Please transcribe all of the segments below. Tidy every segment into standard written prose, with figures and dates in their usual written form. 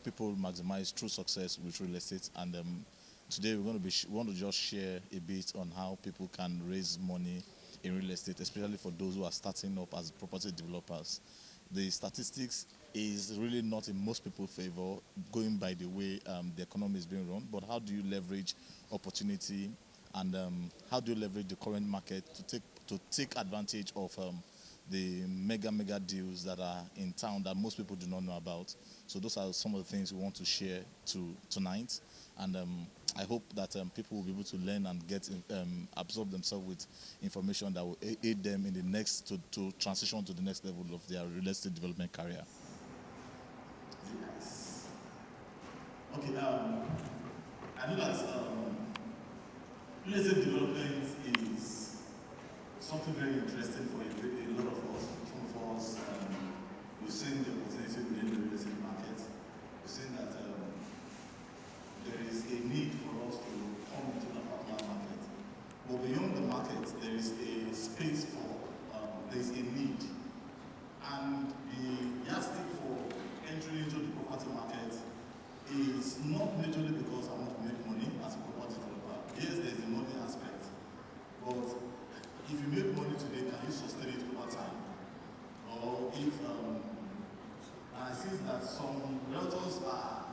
People maximize true success with real estate, and today we want to just share a bit on how people can raise money in real estate, especially for those who are starting up as property developers. The statistics is really not in most people's favor, going by the way the economy is being run. But how do you leverage opportunity, and how do you leverage the current market to take advantage of the mega deals that are in town that most people do not know about? So those are some of the things we want to share tonight, and I hope that people will be able to learn and get absorb themselves with information that will aid them in the next to transition to the next level of their real estate development career. Yes. Okay. I know that real estate development is something very interesting for a lot of us. Some of us, we've seen the opportunity within the real estate market. We've seen that there is a need for us to come into the particular market. But beyond the market, there is a space for, there is a need. And the yardstick for entering into the property market is not majorly because I want to make money as a property developer. Yes, there's the money aspect. But if you make money today, can you sustain it over time? Or if, I see that some realtors are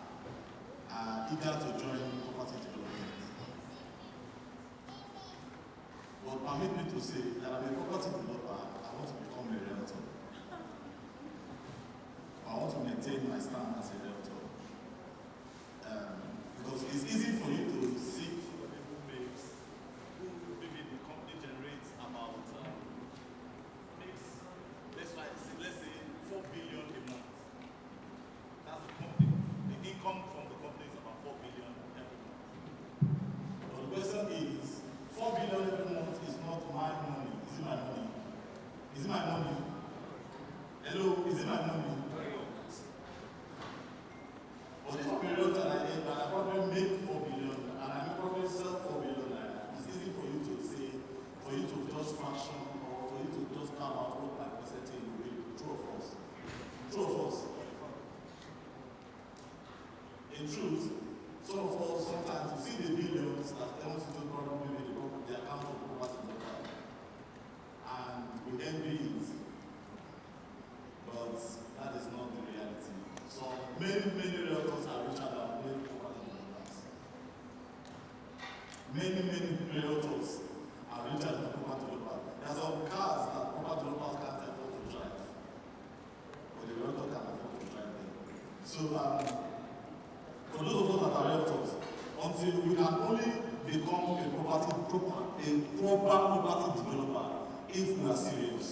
eager to join property development. But permit me to say that I'm a property developer, I want to become a realtor. I want to maintain my stand as a realtor. Because it's easy for you to see maybe the company generates about let's say 4 billion a month. That's the company. The income from the company is about 4 billion every month. But the question is, 4 billion every month is not my money. Is it my money? Is it my money? Hello, is it my money? But if I'm a realtor and I probably make 4 billion and I probably sell 4 billion, it's easy for you to say, for you to just fraction or for you to just carve out what my percentage will be. True or false? True or false? In truth, some of us sometimes you see the billions that comes into probably the account of the property developer, and we envy it. But that is not the reality. So many realtors are richer than many property developers. Many realtors are richer than property developers. There are some cars that property developers can't afford to drive, but the realtor can afford to drive them. So for those of us that are realtors, until we can only become a proper property developer if we are serious.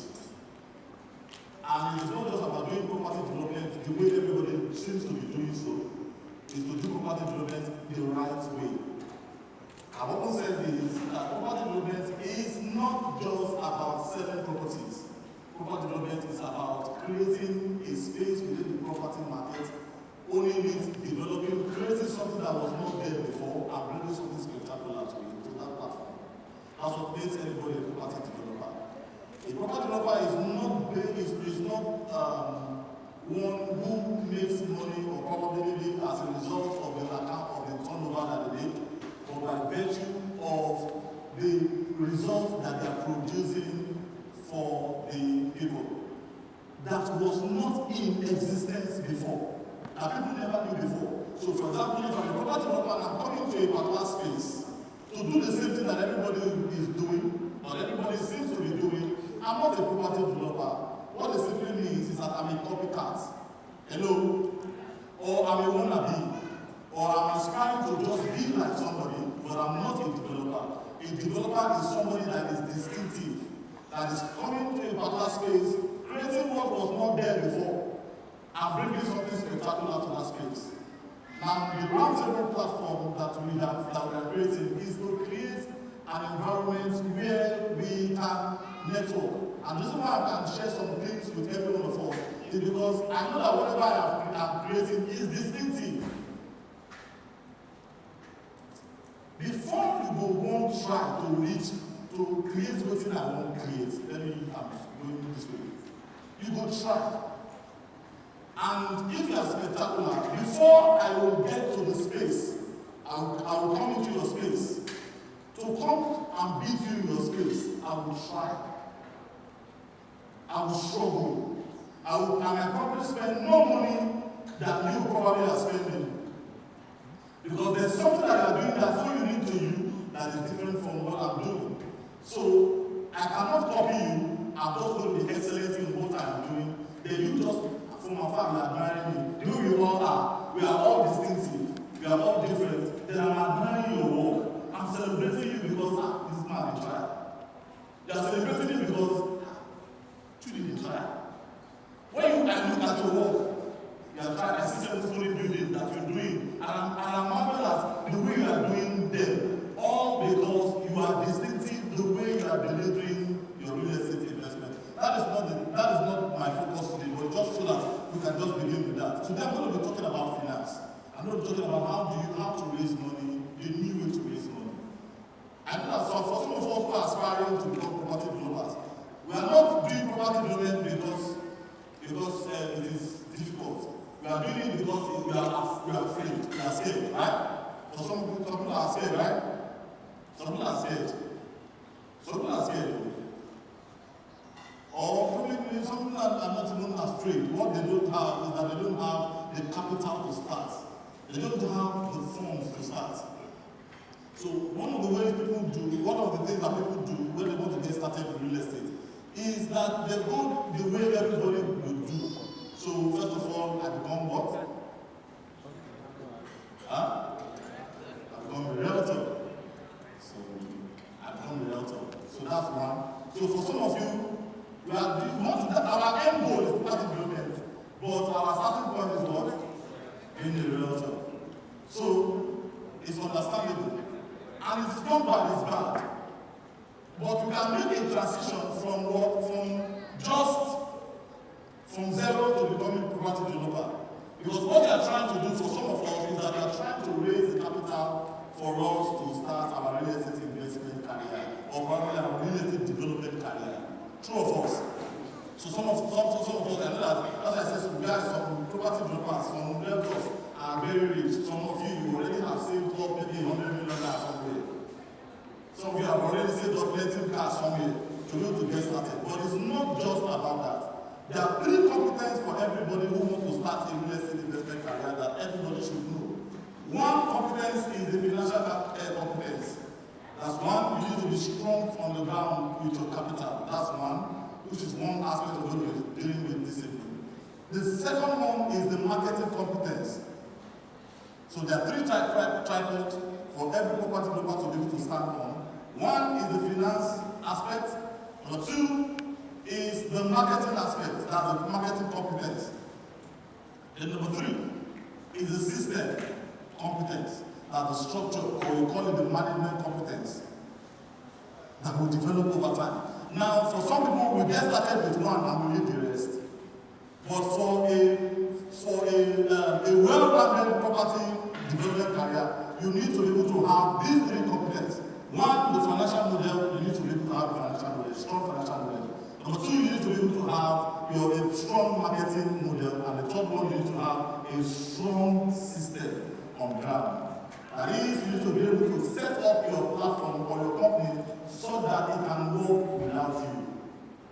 And it's not just about doing property development the way everybody seems to be doing so. It's to do property development the right way. I've often said this, that property development is not just about selling properties. Property development is about creating a space within the property market, owning it, developing, creating something that was not there before, and bringing something spectacular to that platform. That's what makes anybody a property developer. A property developer is not one who makes money or probably as a result of the account of the turnover that they make, but by virtue of the results that they are producing for the people. That was not in existence before. That people never knew before. So for example, if I'm a property developer and I'm coming to a particular space to do the same thing that everybody is doing, or everybody seems to be doing, I'm not a property developer. What it simply means is that I'm a copycat. Hello? Or I'm a wannabe. Or I'm aspiring to just be like somebody, but I'm not a developer. A developer is somebody that is distinctive, that is coming to a particular space, creating what was not there before, and bringing something spectacular to that space. Now, the Roundtable platform that we are creating is to create an environment where we can network. And the reason why I can share some things with every one of us is because I know that whatever I'm creating is distinctive. Before you go one try to create what I want to create, let me going this way. You go try. And if you are spectacular, before I will get to the space, I will come into your space. To come and beat you in your space, I will try. I will struggle. I might probably spend more money than you probably are spending. Because there's something that you are doing that's so unique to you that is different from what I'm doing. So I cannot copy you. I'm just going to be excellent in what I'm doing. Then you just, from afar, you are admiring me. Who you all are. We are all distinctive. We are all different. Then I'm admiring your work. I'm celebrating you because this man did try. You are celebrating me because Chudi did try. When I look at your work, you are trying. I see 7-story building that you're doing, and I'm marveled at the way you are doing them. All because you are distinctive the way you are delivering your real estate investment. That is not my focus today, but just so that we can just begin with that. Today I'm going to be talking about finance. I'm going to be talking about how to raise money, the new way to raise money. I know that for some of us who are aspiring to become property developers, we are not doing property development because it is difficult. We are doing it because we are afraid, we are scared, right? For some people are scared, right? Some people are scared. Some people are scared. Or probably some people are not even afraid. What they don't have is that they don't have the capital to start. They don't have the funds to start. So one of the things that people do when they want to get started in real estate is that they go the way everybody would do. So first of all, I become what? I become a realtor. So I become a realtor. So that's one. So for some of you, our end goal is property development, but our starting point is what? Being a realtor. So it's understandable. And it's not bad, it's bad. But we can make a transition from zero to becoming a property developer. Because what we are trying to do for some of us is that we are trying to raise the capital for us to start our real estate investment career, or probably our real estate development career. True of us. So some of us, I know that, as I said, some guys, some property developers, some realtors are very rich. Some of you already have saved up maybe $100 million somewhere. Some of you have already saved up plenty of cash somewhere to be able to get started. But it's not just about that. There are 3 competencies for everybody who wants to start a real estate investment career that everybody should know. One competence is the financial competence. That's one. You need to be strong on the ground with your capital. That's one, which is one aspect of dealing with discipline. The second one is the marketing competence. So there are 3 tripods for every property developer to be able to stand on. One is the finance aspect. Number 2 is the marketing aspect. That's the marketing competence. Then number 3 is the system competence. That's the structure, or we call it the management competence, that will develop over time. Now, for some people, we get started with one and we leave the rest. But for a well-rounded property development career, you need to be able to have these 3 competencies. One, the financial model, you need to be able to have a financial model, strong financial model. Number 2, you need to be able to have a strong marketing model. And the third one, you need to have a strong system on ground. That is, you need to be able to set up your platform or your company so that it can work without you.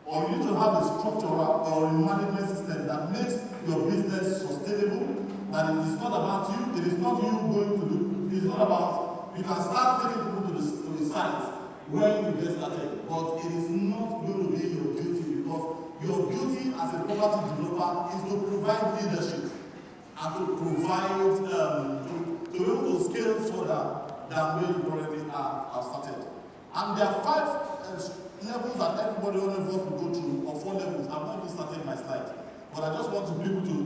Or you need to have a structural or a management system that makes your business sustainable, that it is not about you, it is not you going to do, it is not about, you can start taking people to the site when you get started, but it is not going to be your duty, because your duty as a property developer is to provide leadership. and to provide, to be able to scale further than where you already are started. And there are 5 levels that everybody, all of us will go through, or 4 levels. I'm not even starting my slide, but I just want to be able to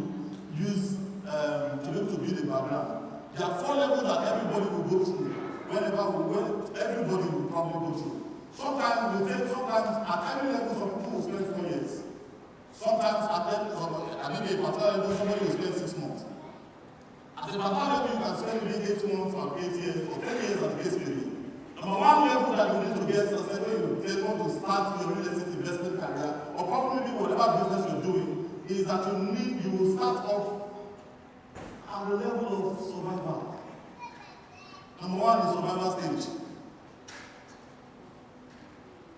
use, to be able to build a background. There are 4 levels that everybody will go through, everybody will probably go through. Sometimes at every level, some people will spend 4 years. Sometimes at maybe a particular level, somebody will spend 6 months. At a particular level, you can spend maybe 8 months or 8 years or 10 years at the case may be. Number 1 level that you need to get successful when you want to start your real estate investment career, or probably whatever business you're doing, is that you will start off at the level of survival. Number 1 is survival stage.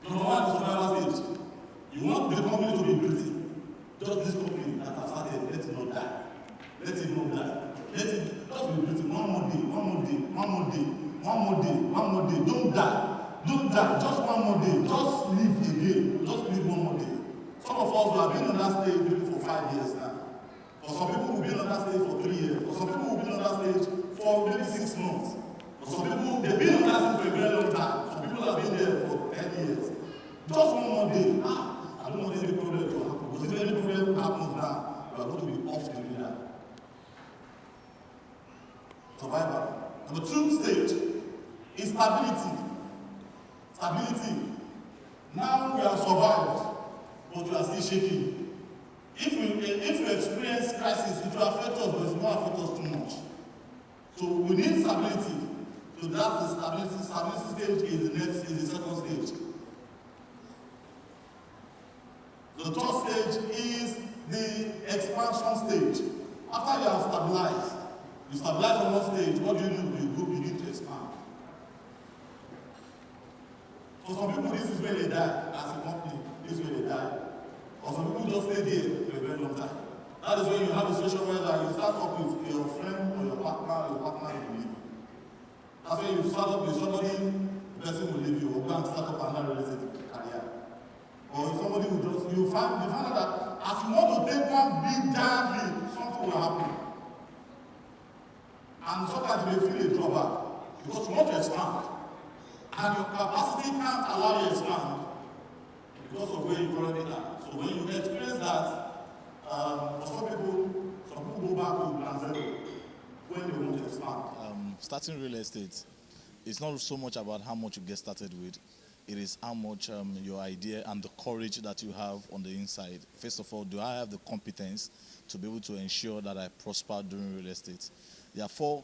Number 1 is survival stage. You want the company to be pretty. Just this company that I've started, let it not die. Let it not die. Let it just be pretty. One more day. Don't die. Don't die. Just one more day. Just live a day. Just live one more day. Some of us have been on that stage maybe for 5 years now. For some people who've been on that stage for 3 years. For some people who've been on that stage for maybe 6 months. For some people, they've been on that stage for a very long time. Some people have been there for 10 years. Just one more day. I don't want any problem to happen. Because if any problem happens now, you are going to be off the radar. Survival. Number 2 stage is stability. Stability. Now we have survived, but we are still shaking. If we experience crisis, it will affect us, but it will not affect us too much. So we need stability. So that's the stability. Stability stage is the 2nd stage. The 3rd stage is the expansion stage. After you have stabilized, you stabilize on one stage, what do? You begin to expand. For some people, this is where they die as a company. This is where they die. For some people, just stay there for a very long time. That is when you have a situation where you start up with your friend or your partner will leave you. That's when you start up with somebody, the person will leave you, or go and start up another real estate career. Or if somebody will you find out that as you want to take one big giant leap, something will happen. And sometimes you may feel a drawback because you want to expand. And your capacity can't allow you to expand because of where you currently are. So when you experience that, for some people go back to plan zero when they want to expand. Starting real estate, it's not so much about how much you get started with. It is how much your idea and the courage that you have on the inside. First of all, do I have the competence to be able to ensure that I prosper during real estate? There are 4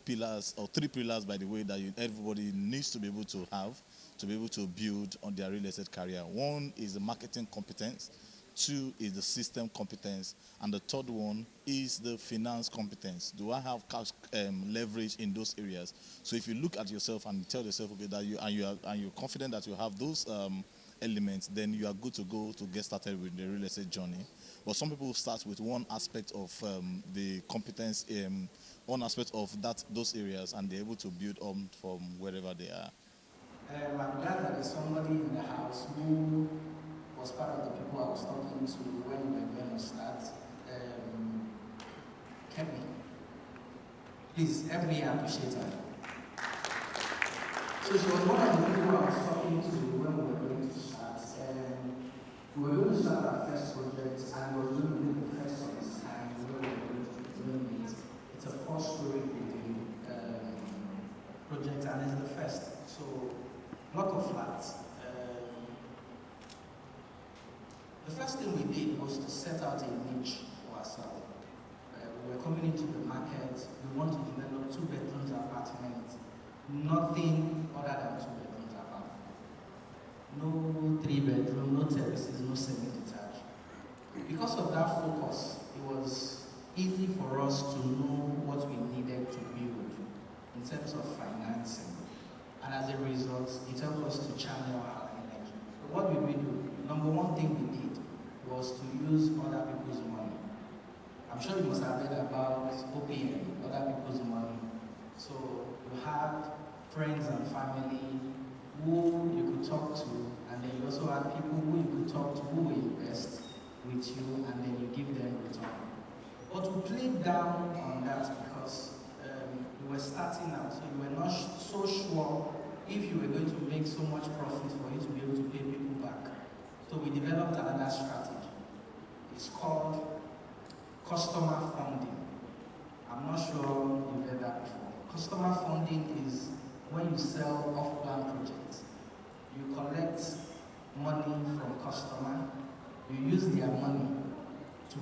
pillars, or 3 pillars, by the way, that everybody needs to be able to have to be able to build on their real estate career. 1 is the marketing competence. 2 is the system competence, and the 3rd one is the finance competence. Do I have cash leverage in those areas? So if you look at yourself and tell yourself, okay, that you're confident that you have those elements, then you are good to go to get started with the real estate journey. But some people start with one aspect of the competence, one aspect of those areas, and they're able to build on from wherever they are. I'm glad that there's somebody in the house who was part of the people I was talking to when we were going to start. Kemi. Please, help me appreciate her. So she was one of the people I was talking to when we were going to start. We were going to start our first project, and it was going to be the first of its kind when we were going to be doing it. It's a 4-story building project, and it's the first. So, lot of flats. The first thing we did was to set out a niche for ourselves. We were coming into the market. We want to develop 2 bedrooms apartments. Nothing other than 2 bedrooms apartment. No 3 bedroom, no terraces, no semi-detached. Because of that focus, it was easy for us to know what we needed to build in terms of financing. And as a result, it helped us to channel our energy. So what did we do? Number 1 thing we did was to use other people's money. I'm sure you must have heard about OPM, other people's money. So you had friends and family who you could talk to, and then you also had people who you could talk to who will invest with you, and then you give them return. But we played down on that because you were starting out, so you were not so sure if you were going to make so much profit for you to be able to pay people back. So we developed another strategy. It's called customer funding. I'm not sure you've heard that before. Customer funding is when you sell off-plan projects. You collect money from customer, you use their money to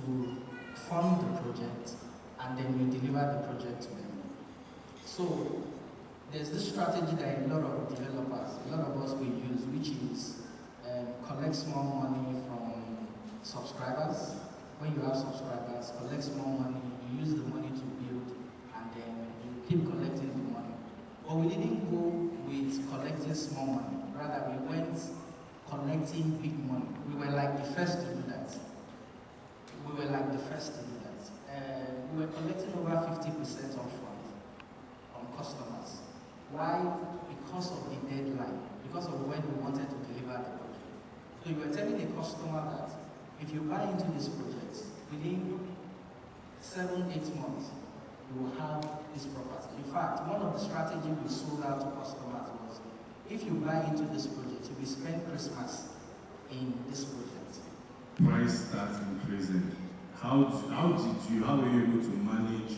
fund the project, and then you deliver the project to them. So there's this strategy that a lot of developers, a lot of us will use, which is collect small money from subscribers. When you have subscribers, collect small money, you use the money to build, and then you keep collecting the money. But we didn't go with collecting small money. Rather, we went collecting big money. We were like the first to do that. We were collecting over 50% upfront from customers. Why? Because of the deadline, because of when we wanted to deliver the project. So you were telling a customer that if you buy into this project, within 7-8 months, you will have this property. In fact, one of the strategies we sold out to customers was, if you buy into this project, you will spend Christmas in this project. Price starts increasing. How were you able to manage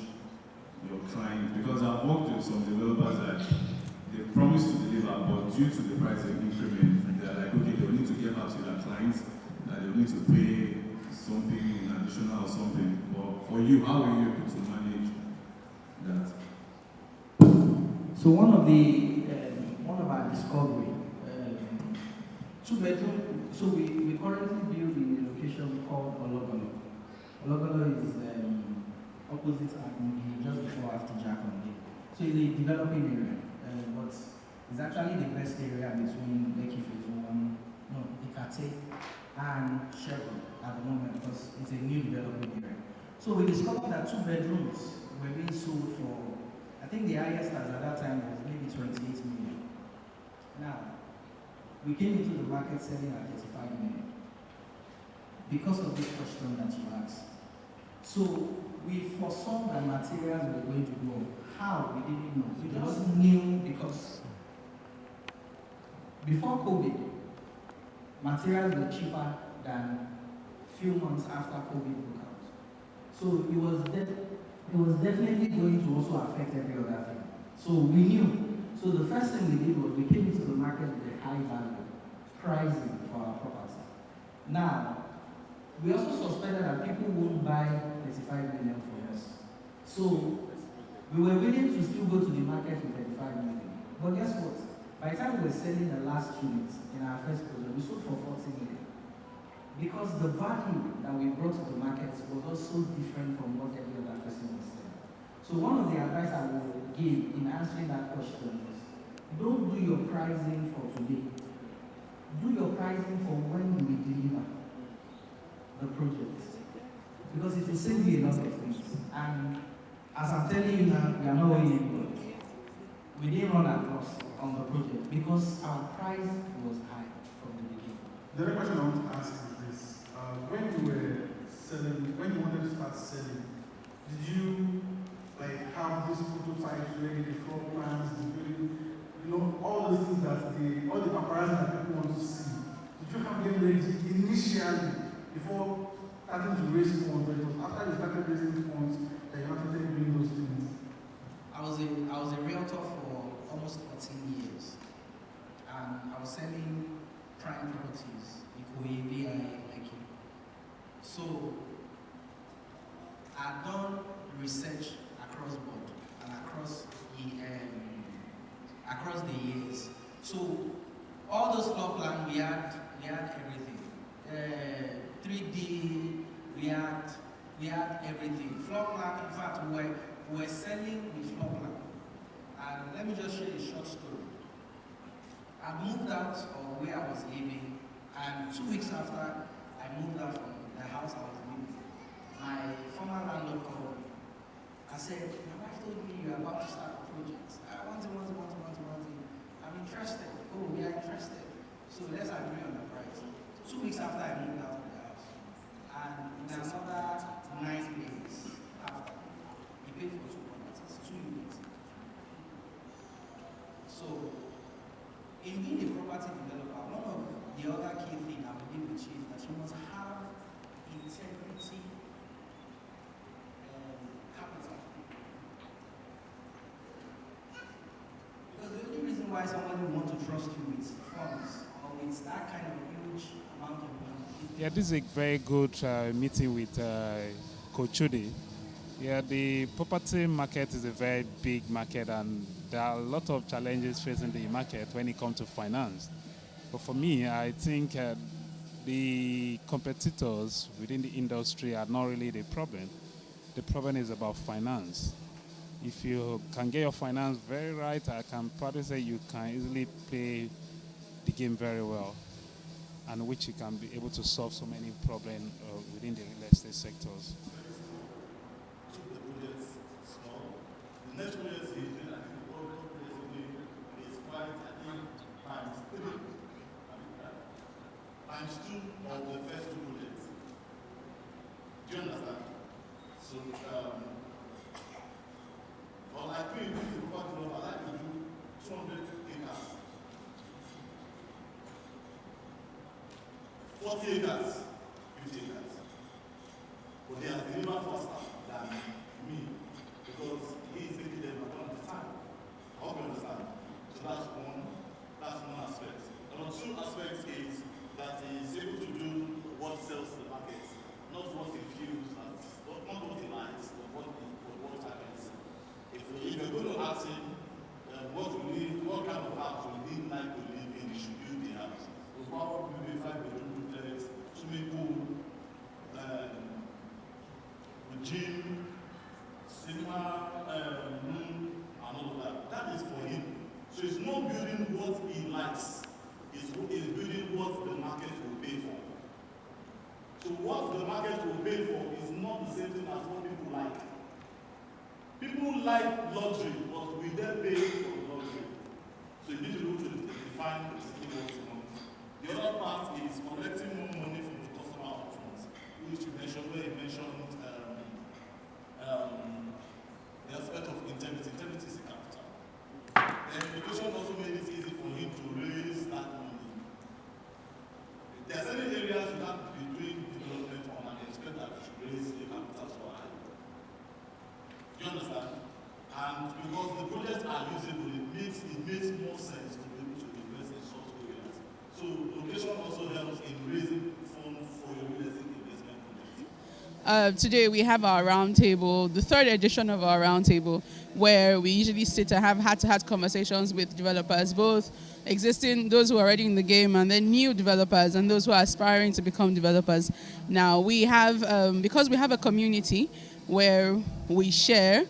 your client? Because I've worked with some developers that they promise to deliver, but due to the price increment, they're like, okay, they'll need to get back to their clients, that they'll need to pay something in additional or something. But for you, how were you able to manage that? So one of our discovery, 2-bedroom. So we currently build in a location called Ologolo. Ologolo is opposite Agungi, just before after Jakonde. So it's a developing area, but it's actually the best area between Lekki Phase 1, Ikate, and Chevron at the moment, because it's a new developing area. So we discovered that 2 bedrooms were being sold for, I think the highest at that time was maybe 28 million. Now, we came into the market selling at 35 million because of this question that you asked. So we foresaw that materials were going to go. How? We didn't know. We just knew because before COVID, materials were cheaper than few months after COVID broke out. So it was definitely going to also affect every other thing. So we knew. So the first thing we did was we came into the market with a high value pricing for our property. Now, we also suspected that people won't buy 35 million from us. So we were willing to still go to the market with 35 million. But guess what? By the time we were selling the last unit in our first project, we sold for 40 million. Because the value that we brought to the market was also different from what every other person was selling. So one of the advice I will give in answering that question is, don't do your pricing for today. Do your pricing for when you will deliver the project. Because it will save you a lot of things. And as I'm telling you now, we are not owing anybody. We didn't run a loss on the project because our price was high from the beginning. The other question I want to ask is this. When you wanted to start selling, did you have these prototypes ready, the floor plans, the building, all the things that all the paparazzi that people want to see? Did you have them ready initially before starting to raise funds? Or it was after you started raising funds that you started doing those things? I was a realtor for almost 14 years, and I was selling prime properties, Ikoyi, VI, Lekki. So I've done research across board and across the years. So all those floor plans, we had everything. 3D, we had everything. Floor plan, in fact, we were selling the floor plan. And let me just share a short story. I moved out of where I was living, and 2 weeks after I moved out from the house I was living, my former landlord called me. I said, my wife told me you're about to start a project. I want it. I'm interested. Oh, we are interested. So let's agree on the price. 2 weeks after I moved out of the house, and in another 9 days after somebody who wants to trust you with funds or with that kind of huge amount of money? Yeah, this is a very good meeting with Coach Chudi. Yeah, the property market is a very big market, and there are a lot of challenges facing the market when it comes to finance. But for me, I think the competitors within the industry are not really the problem. The problem is about finance. If you can get your finance very right, I can probably say you can easily play the game very well, and which you can be able to solve so many problems within the real estate sectors. Took the projects small. The next project is doing, I think, what is quite, I think, times 3, times 2 of the first 2 projects. Do you understand? So, well, I think this is quite a lot. I like to do 200 acres. 40 acres, 50 acres. But they have delivered faster than me because he is taking them at one time. I hope you understand. So that's one aspect. Number 2 aspect is that he is able to do what sells to the market, not what he feels, not what he likes, but what happens. If you're going to ask him what kind of house would he like to live in, he should build the house. We'll probably be 5-bedroom duplex, swimming pool, gym, cinema room, and all of that. That is for him. So it's not building what he likes. It's building what the market will pay for. So what the market will pay for is not the same thing as what people like. People like luxury, but we then pay for luxury. So you need to go to define exactly what you want. The other part is collecting more money from the customer upfront, which you mentioned, where you mentioned the aspect of integrity. Integrity is a capital. The education also made it easy for him to raise that money. There are certain areas you have to be doing development on and expect that you should raise a capital so high. Do you understand? And because the projects are usable, it makes more sense to be able to invest in such areas. So location also helps in raising funds for your real estate investment project. Today we have our roundtable, the 3rd edition of our roundtable, where we usually sit and have heart-to-heart conversations with developers, both existing, those who are already in the game, and then new developers and those who are aspiring to become developers. Now we have, because we have a community where we share,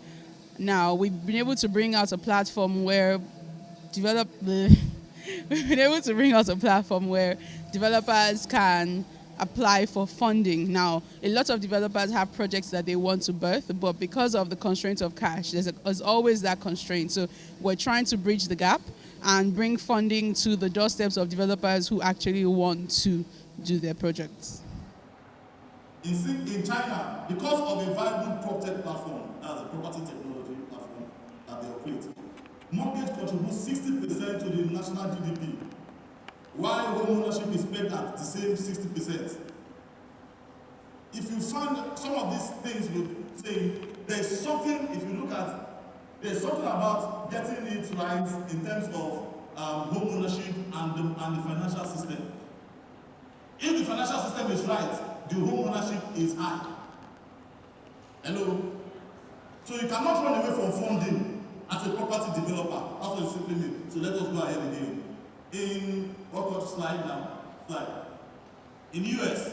now we've been able to bring out a platform where developers can apply for funding. Now, a lot of developers have projects that they want to birth, but because of the constraints of cash, there's always that constraint. So we're trying to bridge the gap and bring funding to the doorsteps of developers who actually want to do their projects. In China, because of a viable PropTech platform, that's a property technology platform that they operate, mortgage contributes 60% to the national GDP, while home ownership is pegged at the same 60%. If you find some of these things would say, there's something, if you look at, there's something about getting it right in terms of home ownership and the financial system. If the financial system is right, the home ownership is high. Hello? So you cannot run away from funding as a property developer. That's what it simply means. So let us go ahead again. In slide now? Slide. In US,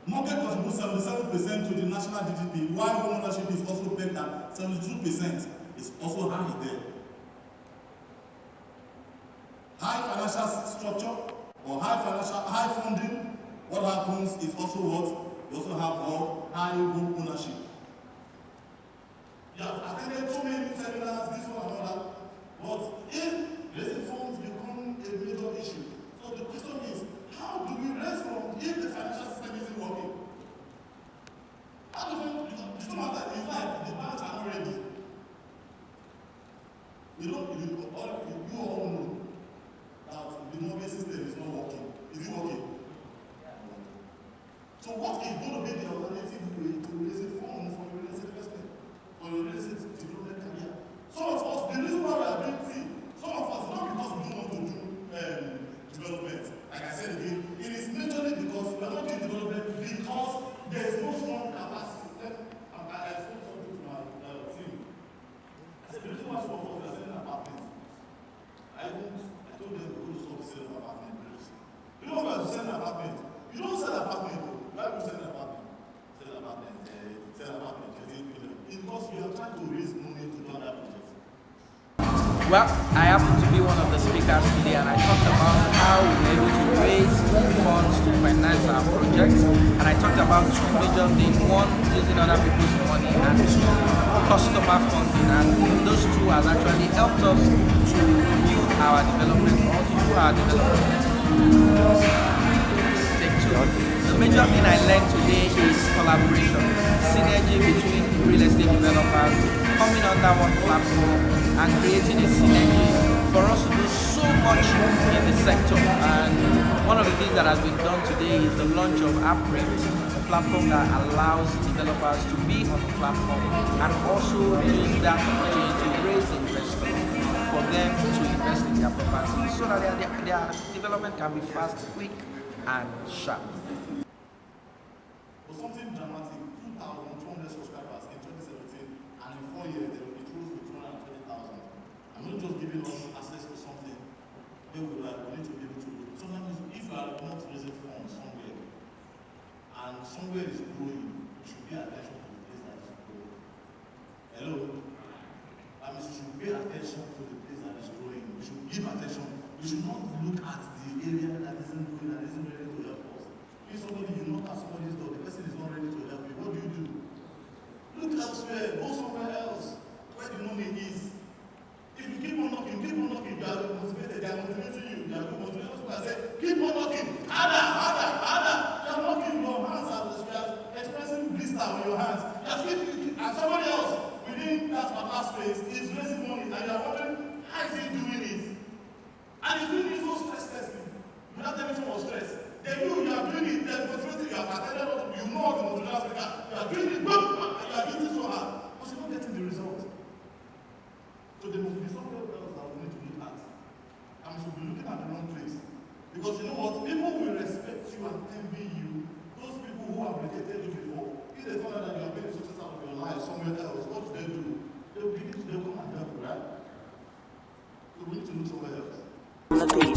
mortgage contributes 77% to the national GDP, while home ownership is also pegged at 72%. It's also high there. High financial structure or high funding, what happens is also what? You also have high home ownership. You have attended so many seminars, this one and all that, but if raising funds become a major issue, so the question is, how do we raise funds if the financial system isn't working? How do we, it's not matter, it's like the banks are not ready. You all know that the mortgage system is not working. Is it working? So what is going to be the alternative way to raise a fund for your real estate investment, for your real estate development career? Some of us, the reason why we are doing things, some of us, not because we don't want to do Well, I happen to be one of the speakers today, and I talked about how we were able to raise funds to finance our projects, and I talked about two major things: one, using other people's money, and two, customer funding. And those two has actually helped us to build our development or to do our development. Take two. The major thing I learned today is collaboration, synergy between real estate developers coming under one platform and creating a synergy for us to do so much in the sector. And one of the things that has been done today is the launch of AppRent, a platform that allows developers to be on the platform and also use that opportunity to raise investors for them to invest in their property so that their development can be fast, quick, and sharp. For something dramatic, 2,200 subscribers in 2017, and in 4 years they will be close to 220,000. I'm not just giving us access to something where we need to be able to do. Sometimes if you are not raising funds somewhere, and somewhere is growing, you should pay attention to the place that is growing. Hello? That means you should pay attention to the place that is growing. You should give attention. You should not look at the area that isn't growing, that isn't ready to help us. If somebody, you knock at somebody's door, the person is not ready to help you, what do? Look elsewhere, go somewhere else, where the money is. If you keep on knocking, you are motivated, they are motivating you, they are motivating people. I say, keep on knocking, harder. You are knocking, your hands are expressing blister on your hands. And somebody else within that particular space is raising money, and you are wondering, how is he doing it? And he's doing it so stresslessly, without any form of stress. Then you are doing it, then motivating, you have attended, you know how to motivate Africa, you are doing it, and you are getting so hard, but you're not getting the result. So there must be something else that we need to look at. And we should be looking at the wrong place. Because you know what? People will respect you and envy you. Those people who have rejected you before, if they find out that you are making success out of your life somewhere else, what do? They will begin to come and help you, right? So we need to look somewhere else. On the beat.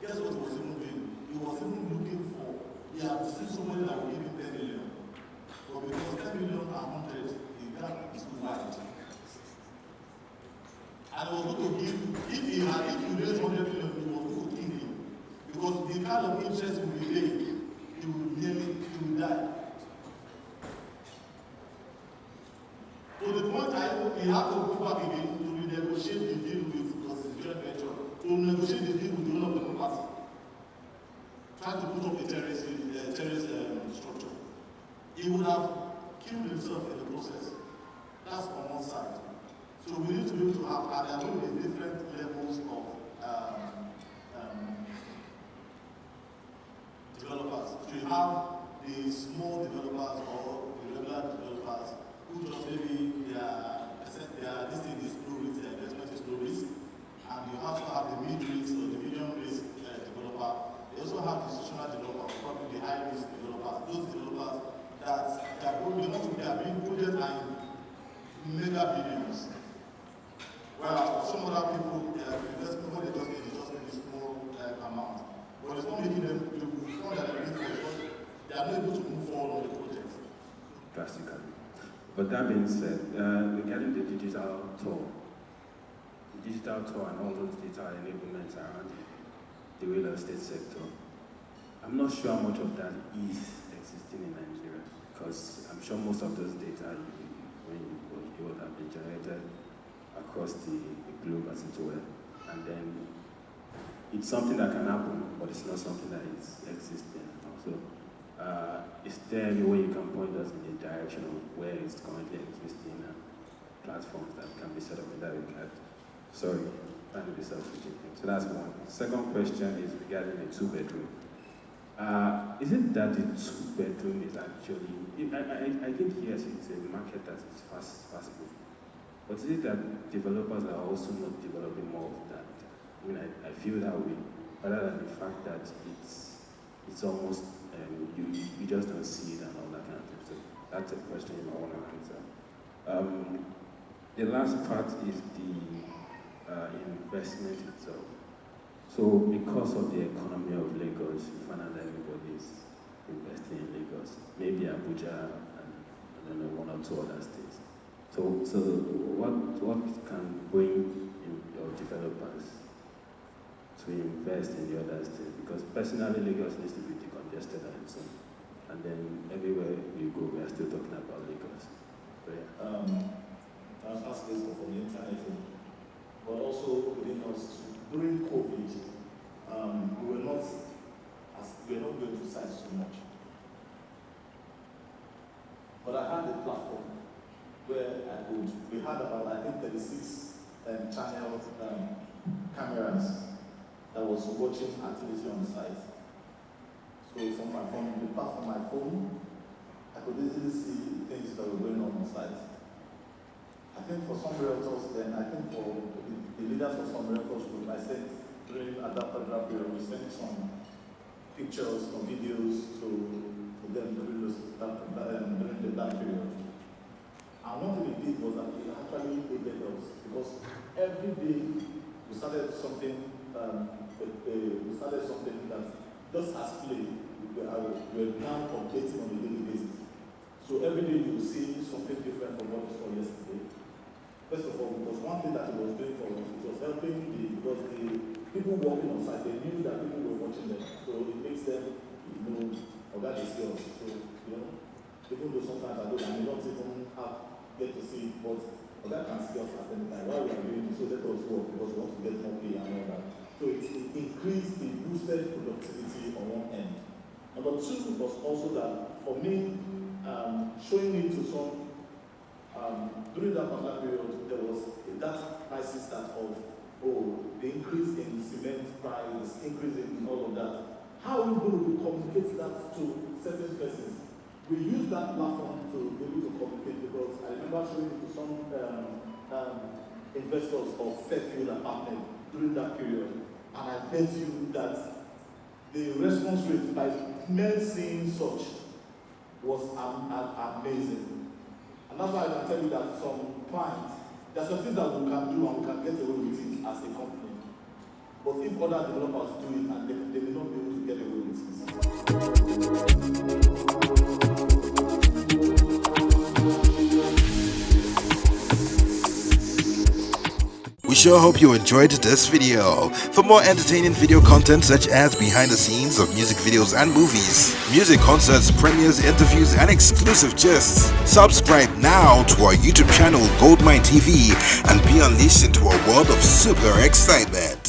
Guess what was And he was going to give, if you raise 100 million, he was going to kill him. Because the kind of interest he will pay, he will die. To the point he had to go back again to renegotiate the deal with, because it's a joint venture, to negotiate the deal with the owner of the property. Trying to put up a terrorist structure. He would have killed himself in the process. That's on one side. So we need to be able to have, and there are going to be different levels of developers. So you have the small developers or the regular developers who just maybe this thing is low risk, their investment is low risk, and you also have the mid-risk or the medium risk developer. You also have the institutional developer, probably the high-risk developers. Those developers that they are being quoted in mega billions. Whereas for some other people, investment what they just need is just a small amount. But it's not making them the fund that they're looking for, they are not able to move forward on the project. Drastically. But that being said, regarding the digital tour and all those digital enablements around the real estate sector, I'm not sure how much of that is existing in Nigeria, because I'm sure most of those data would have been generated across the globe as it were, and then it's something that can happen, but it's not something that is existing. So, is there any way you can point us in the direction of where it's currently existing and platforms that can be set up in that regard? Sorry, trying to be self-critical. So that's one. Second question is regarding the two-bedroom. Is it that the two-bedroom is actually, I think yes, it's a market that is fast moving. But is it that developers are also not developing more of that? I mean, I feel that way, rather than the fact that it's almost, you just don't see it and all that kind of thing. So that's a question you might want to answer. The last part is the investment itself. So because of the economy of Lagos, you find that everybody is investing in Lagos, maybe Abuja and I don't know, one or two other states. So what can bring in your developers to invest in the other states? Because personally, Lagos needs to be decongested and so on. And then everywhere we go, we are still talking about Lagos. So, yeah. I was asking for the internet, but also within us during COVID, we were not going to sites so much. But I had a platform where we had about, I think, 36 channel cameras that was watching activity on the site. So from the platform, my phone, I could easily see things that were going on the site. I think for some realtors then, I think for the leaders of some realtors group, I sent during at that particular period, we sent some pictures or videos to them during that period. And one thing we did was that we actually aided us, because every day we started something that just as play, we're now updating on a daily basis. So every day you will see something different from what you saw yesterday. First of all, because one thing that it was doing for us, it was helping because the people working on site, they knew that people were watching them. So it makes them, or that is yours. So, even though sometimes I may not even get to see it, but that can see us at any time. While we are doing this, so let us work because we want to get more pay and all that. So it increased the boosted productivity on one end. Number two was also that for me, showing it to some, during that particular period, there was that crisis of, the increase in cement price, increase in all of that. How are we going to communicate that to certain persons? We use that platform to be able to communicate, because I remember showing it to some investors of Fairfield apartment during that period, and I bet you that the response rate by men seeing such was amazing. And that's why I can tell you that some clients, there are some things that we can do and we can get away with it as a company. But if other developers do it, and they may not be able to get away with it. We sure hope you enjoyed this video. For more entertaining video content such as behind the scenes of music videos and movies, music concerts, premieres, interviews, and exclusive gists, subscribe now to our YouTube channel GoldmyneTV and be unleashed into a world of super excitement.